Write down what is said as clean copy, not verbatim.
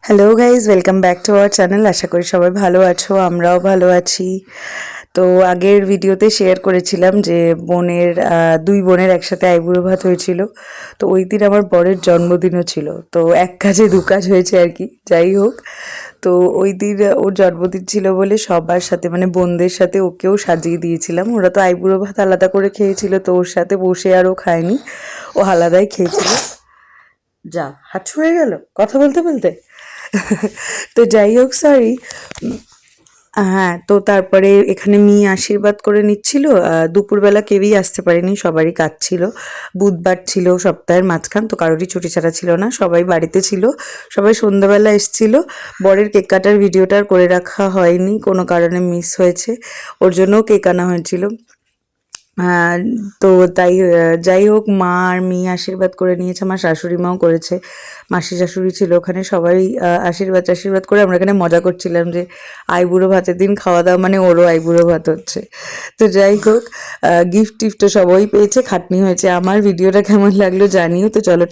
Hello guys, welcome back to our channel. আশা করি সবাই ভালো আছো, আমরাও ভালো আছি। তো আগের ভিডিওতে শেয়ার করেছিলাম যে দুই বোনের একসাথে আইবুড়ো ভাত হয়েছিল। তো ওই দিন আমার বরের জন্মদিনও ছিল, তো এক কাজে দু কাজ হয়েছে আর কি। যাই হোক, তো ওই দিন ওর জন্মদিন ছিল বলে সবার সাথে মানে বোনদের সাথে ওকেও সাজিয়ে দিয়েছিলাম। ওরা তো আইবুড়ো ভাত আলাদা করে খেয়েছিল, তো ওর সাথে বসে আর ও খায়নি, ও আলাদাই খেয়েছিল। যা হাঁটু হয়ে গেল কথা বলতে বলতে। তো যাই হোক, সরি। হ্যাঁ, তো তারপরে এখানে মেয়ে আশীর্বাদ করে নিচ্ছিল। দুপুরবেলা কেউই আসতে পারেনি, সবারই কাজ ছিল। বুধবার ছিল সপ্তাহের মাঝখান, তো কারোরই ছুটি ছাড়া ছিল না, সবাই বাড়িতে ছিল। সবাই সন্ধ্যাবেলা এসেছিল। বরের কেক কাটার ভিডিওটা আর করে রাখা হয়নি, কোনো কারণে মিস হয়েছে, ওর জন্যও কেক আনা হয়েছিল। হ্যাঁ, তো তাই যাই হোক, মা আর মেয়ে আশীর্বাদ করে নিয়েছে, আমার শাশুড়ি মাও করেছে, মাসি শাশুড়ি ছিল ওখানে, সবাই আশীর্বাদ করে আমরা এখানে মজা করছিলাম যে আইবুড়ো ভাতের দিন খাওয়া দাওয়া মানে ওরও আইবুড়ো ভাত হচ্ছে। তো যাই হোক, গিফট টিফট তো সবাই পেয়েছে, খাটনি হয়েছে আমার। ভিডিওটা কেমন লাগলো জানিও। তো চলো,